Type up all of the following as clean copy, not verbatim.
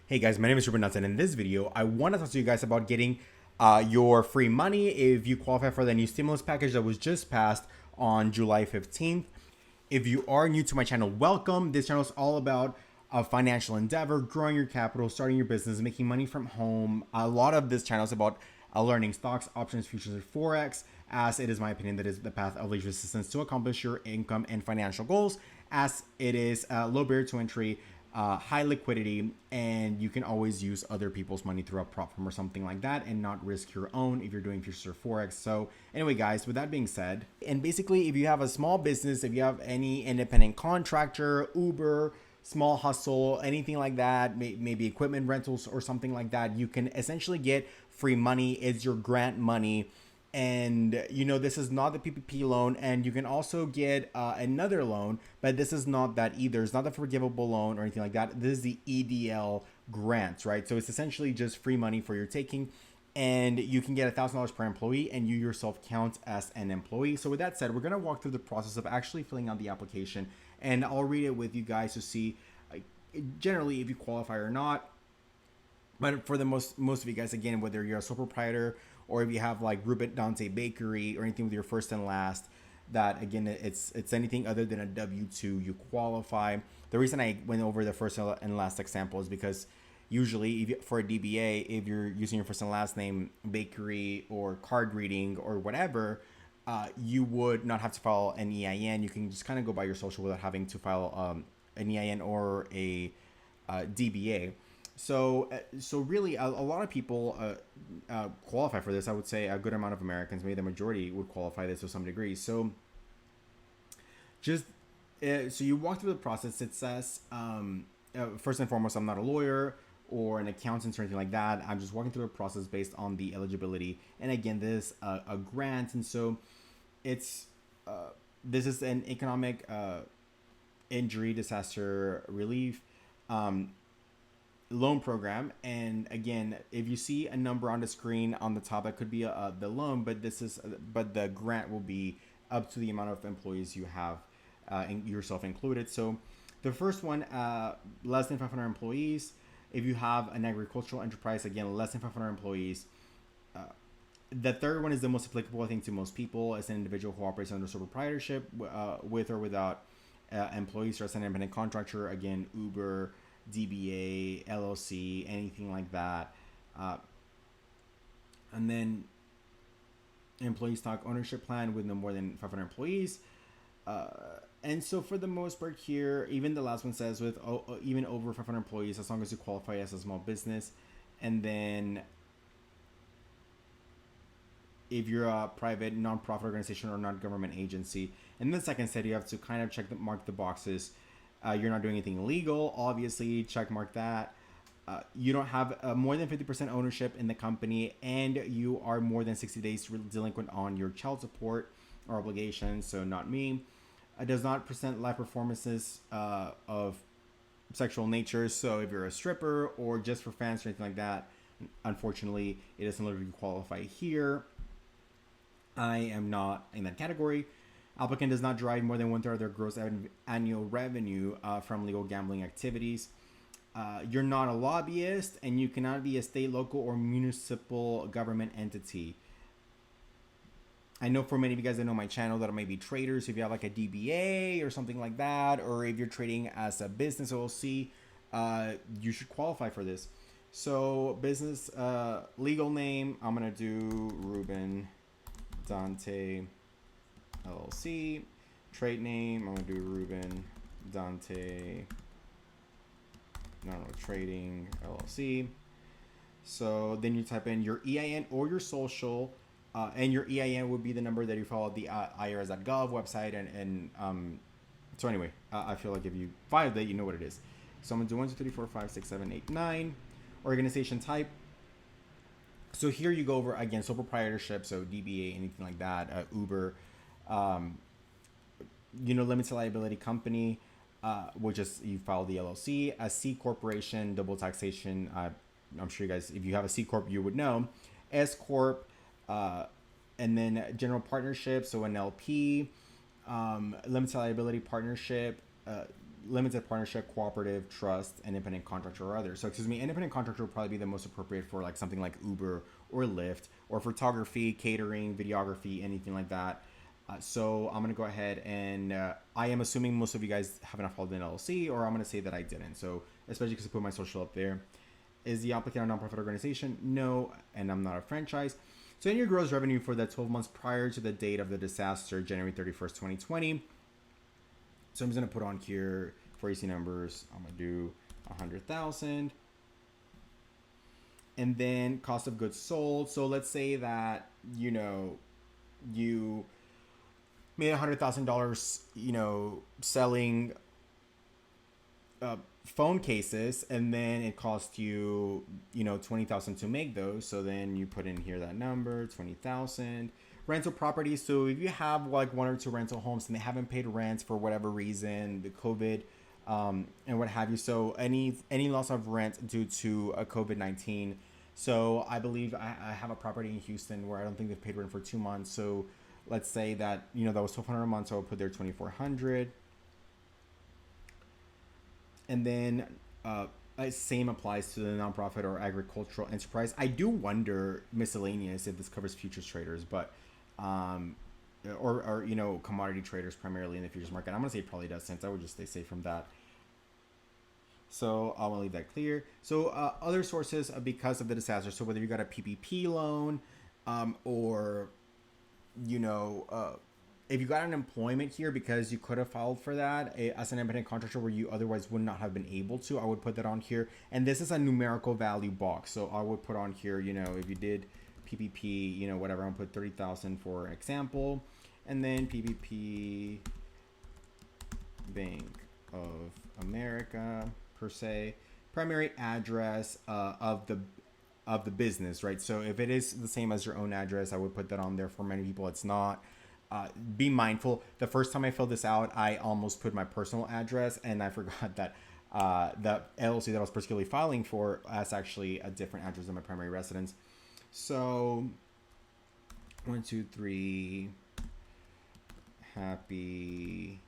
Hey guys, my name is Ruben Nuts, and in this video, I want to talk to you guys about getting your free money if you qualify for the new stimulus package that was just passed on July 15th. If you are new to my channel, welcome. This channel is all about financial endeavor, growing your capital, starting your business, making money from home. A lot of this channel is about learning stocks, options, futures, and Forex, as it is my opinion that is the path of least resistance to accomplish your income and financial goals, as it is low barrier to entry, high liquidity, and you can always use other people's money through a prop firm or something like that and not risk your own if you're doing futures or Forex. So anyway, guys, with that being said, and basically if you have a small business, if you have any independent contractor, Uber, small hustle, anything like that, maybe equipment rentals or something like that, you can essentially get free money. It's your grant money. And this is not the PPP loan, and you can also get another loan, but this is not that either. It's not the forgivable loan or anything like that. This is the EDL grant, right? So it's essentially just free money for your taking, and you can get $1,000 per employee, and you yourself count as an employee. So with that said, we're gonna walk through the process of actually filling out the application, and I'll read it with you guys to see generally if you qualify or not. But for the most of you guys, again, whether you're a sole proprietor or if you have like Ruben Dante Bakery or anything with your first and last, that again, it's anything other than a W-2, you qualify. The reason I went over the first and last example is because usually for a DBA, if you're using your first and last name, bakery or card reading or whatever, you would not have to file an EIN. You can just kind of go by your social without having to file an EIN or a DBA. So really, a lot of people qualify for this. I would say a good amount of Americans, maybe the majority, would qualify this to some degree. So so you walk through the process. It says, first and foremost, I'm not a lawyer or an accountant or anything like that. I'm just walking through the process based on the eligibility. And again, this a grant, and so it's this is an economic injury disaster relief loan program. And again, if you see a number on the screen on the top, that could be the loan, but the grant will be up to the amount of employees you have, yourself included. So the first one, less than 500 employees. If you have an agricultural enterprise, again, less than 500 employees. The third one is the most applicable, I think, to most people, as an individual who operates under sole proprietorship with or without employees, or as an independent contractor, again, Uber, DBA, LLC, anything like that. And then employee stock ownership plan with no more than 500 employees. And so for the most part here, even the last one says with even over 500 employees, as long as you qualify as a small business. And then if you're a private, nonprofit organization or non-government agency. And then the second set, you have to kind of mark the boxes. You're not doing anything illegal, obviously, check mark that. You don't have more than 50% ownership in the company, and you are more than 60 days delinquent on your child support or obligations, so not me. Does not present live performances of sexual nature, so if you're a stripper or just for fans or anything like that, unfortunately, it doesn't literally qualify here. I am not in that category. Applicant does not derive more than 1/3 of their gross annual revenue from legal gambling activities. You're not a lobbyist, and you cannot be a state, local, or municipal government entity. I know for many of you guys that know my channel that may be traders. If you have like a DBA or something like that, or if you're trading as a business LLC, you should qualify for this. So business legal name, I'm gonna do Ruben Dante LLC. Trade name, I'm gonna do Ruben Dante, Trading LLC. So then you type in your EIN or your social, and your EIN would be the number that you follow the IRS.gov website. And so anyway, I feel like if you find that, you know what it is. So I'm gonna do 1, 2, 3, 4, 5, 6, 7, 8, 9. Organization type. So here you go over again, sole proprietorship, so DBA, anything like that, Uber. Limited liability company, which is you file the LLC. A C corporation, double taxation. I'm sure you guys, if you have a C corp, you would know. S corp, and then general partnership, so an LP. Limited liability partnership, limited partnership, cooperative, trust, and independent contractor or other. So excuse me, independent contractor would probably be the most appropriate for like something like Uber or Lyft or photography, catering, videography, anything like that. So I'm gonna go ahead and I am assuming most of you guys have not followed an LLC, or I'm gonna say that I didn't. So especially because I put my social up there. Is the applicant a nonprofit organization? No, and I'm not a franchise. So in your gross revenue for the 12 months prior to the date of the disaster, January 31st, 2020. So I'm just gonna put on here for easy numbers. I'm gonna do 100,000, and then cost of goods sold. So let's say that you made $100,000, selling phone cases, and then it cost you 20,000 to make those. So then you put in here that number, 20,000. Rental properties. So if you have like one or two rental homes and they haven't paid rent for whatever reason, the COVID and what have you, so any loss of rent due to a COVID-19. So I believe I have a property in Houston where I don't think they've paid rent for 2 months. So let's say that that was $1,200 a month, so I'll put there $2,400. And then same applies to the nonprofit or agricultural enterprise. I do wonder miscellaneous if this covers futures traders, but or commodity traders primarily in the futures market. I'm gonna say it probably does, since I would just stay safe from that. So I'll leave that clear. So other sources because of the disaster. So whether you got a PPP loan, or if you got an employment here because you could have filed for that as an independent contractor where you otherwise would not have been able to, I would put that on here. And this is a numerical value box. So I would put on here, if you did PPP, whatever, I'm gonna put 30,000 for example. And then PPP Bank of America per se, primary address of the business, right? So if it is the same as your own address, I would put that on there. For many people it's not. Be mindful. The first time I filled this out, I almost put my personal address, and I forgot that the LLC that I was particularly filing for has actually a different address than my primary residence. So 123 Happy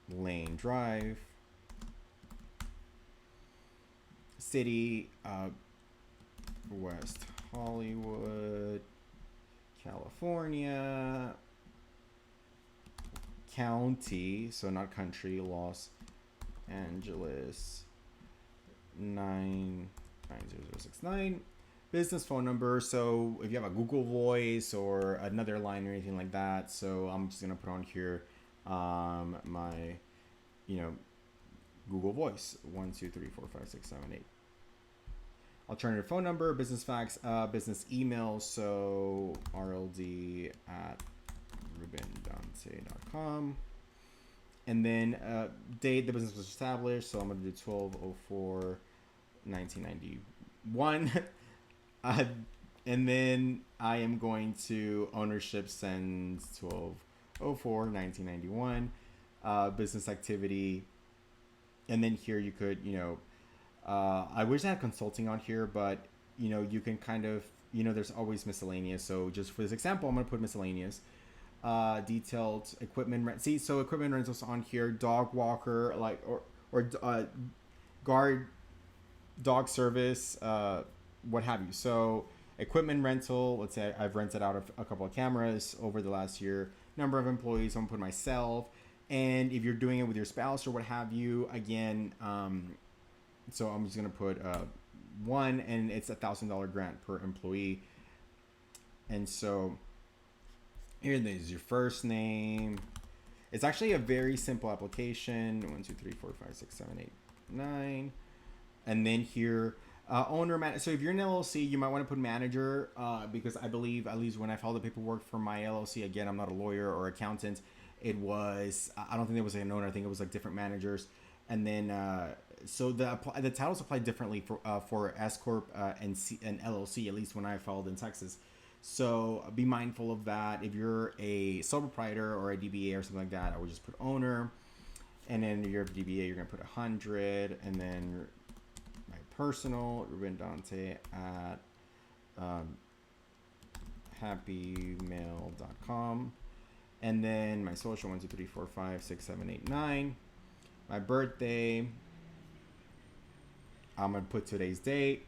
Lane Drive, city, West Hollywood, California, county, so not country, Los Angeles 99069. Business phone number. So if you have a Google Voice or another line or anything like that, so I'm just gonna put on here my Google Voice 1234567 8. Alternative phone number, business fax, business email. So rld@rubendante.com. And then date the business was established. So I'm going to do 12/04/1991. And then I am going to ownership since 12/04/1991. Business activity. And then here you could, I wish I had consulting on here, but you can kind of, there's always miscellaneous. So just for this example, I'm going to put miscellaneous. Detailed equipment rent. See, so equipment rentals on here, dog walker, like, or guard, dog service, what have you. So equipment rental, let's say I've rented out a couple of cameras over the last year. Number of employees, I'm going to put myself. And if you're doing it with your spouse or what have you, again, so I'm just going to put one, and it's $1,000 grant per employee. And so here is your first name. It's actually a very simple application. 1, 2, 3, 4, 5, 6, 7, 8, 9. And then here, owner, man. So if you're an LLC, you might want to put manager, because I believe, at least when I filed the paperwork for my LLC, again, I'm not a lawyer or accountant. It was, I don't think it was an owner. I think it was like different managers. And then, so the titles apply differently for S Corp and LLC, at least when I filed in Texas. So be mindful of that. If you're a sole proprietor or a DBA or something like that, I would just put owner. And then if you're a DBA, you're going to put 100. And then my personal, Ruben Dante at happymail.com. And then my social, 1, 2, 3, 4, 5, 6, 7, 8, 9. my birthday. I'm gonna put today's date,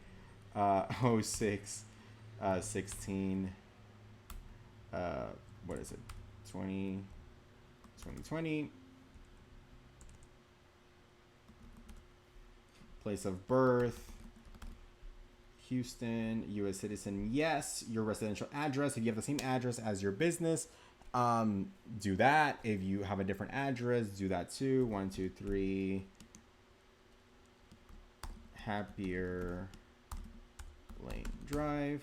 06 16, what is it, 2020. Place of birth, Houston, U.S. citizen. Yes. Your residential address, if you have the same address as your business, do that. If you have a different address, do that too. 123 Happier Lane Drive.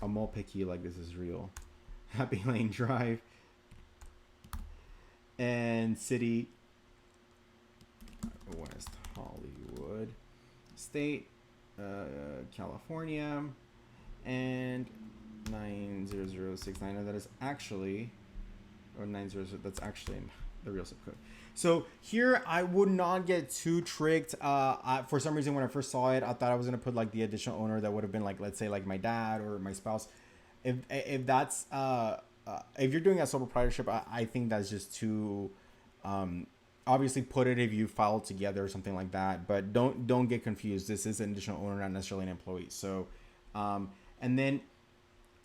I'm all picky like this is real. Happy Lane Drive. And city, West Hollywood. State, California. And 90069. And that is actually, or 900, that's actually the real zip code. So here I would not get too tricked. For some reason when I first saw it, I thought I was gonna put like the additional owner that would have been like, let's say like my dad or my spouse. If that's if you're doing a sole proprietorship, I think that's just too. Obviously, put it if you file together or something like that. But don't get confused. This is an additional owner, not necessarily an employee. So, and then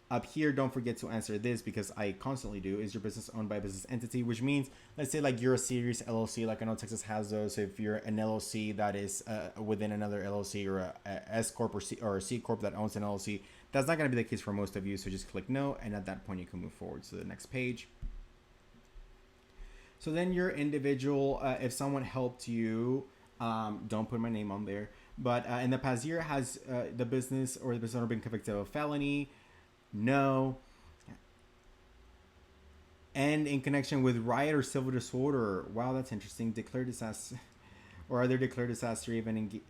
up here, don't forget to answer this because I constantly do. Is your business owned by a business entity? Which means, let's say like you're a series LLC, like I know Texas has those. If you're an LLC that is within another LLC or a S Corp or a C Corp that owns an LLC, that's not going to be the case for most of you. So just click no. And at that point, you can move forward to the next page. So then your individual, if someone helped you, don't put my name on there. But in the past year, has the business or the business owner been convicted of a felony? No. And in connection with riot or civil disorder, wow, that's interesting. Declared disaster, or other declared disaster event,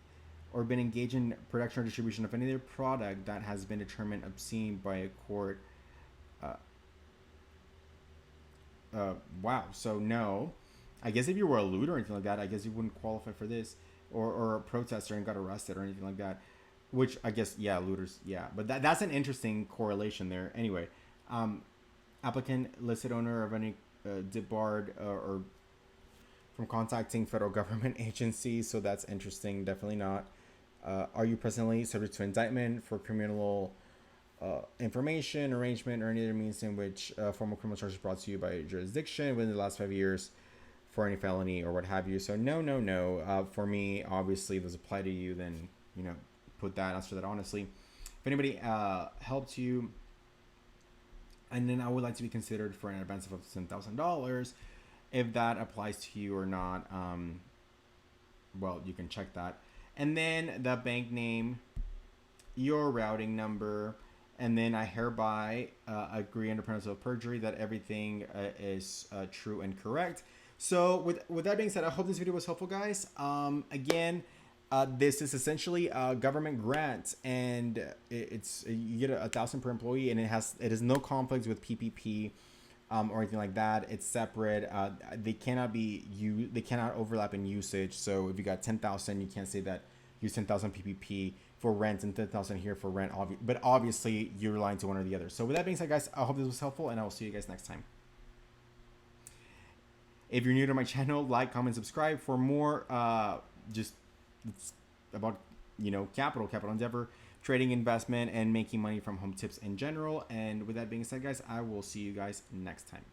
or been engaged in production or distribution of any other product that has been determined obscene by a court. Wow. So no. I guess if you were a looter or anything like that, I guess you wouldn't qualify for this, or a protester and got arrested or anything like that. Which I guess, yeah, looters, yeah. But that's an interesting correlation there. Anyway, applicant, listed owner of any debarred or from contacting federal government agencies. So that's interesting. Definitely not. Are you presently subject to indictment for criminal information, arrangement, or any other means in which formal criminal charges brought to you by jurisdiction within the last 5 years for any felony or what have you? So no. For me, obviously, if those apply to you, then, you know, put that, answer that honestly. If anybody helped you, and then I would like to be considered for an advance of up to $10,000. If that applies to you or not, well, you can check that. And then the bank name, your routing number, and then I hereby agree under penalty of perjury that everything is true and correct. So with that being said, I hope this video was helpful, guys. Again, this is essentially a government grant, and it's you get 1,000 per employee, and it has no conflicts with PPP or anything like that. It's separate. They cannot overlap in usage. So if you got 10,000, you can't say that use 10,000 PPP for rent and 10,000 here for rent. But obviously, you're relying to one or the other. So with that being said, guys, I hope this was helpful, and I will see you guys next time. If you're new to my channel, like, comment, subscribe for more. Just it's about, you know, capital endeavor, trading, investment, and making money from home tips in general. And with that being said, guys, I will see you guys next time.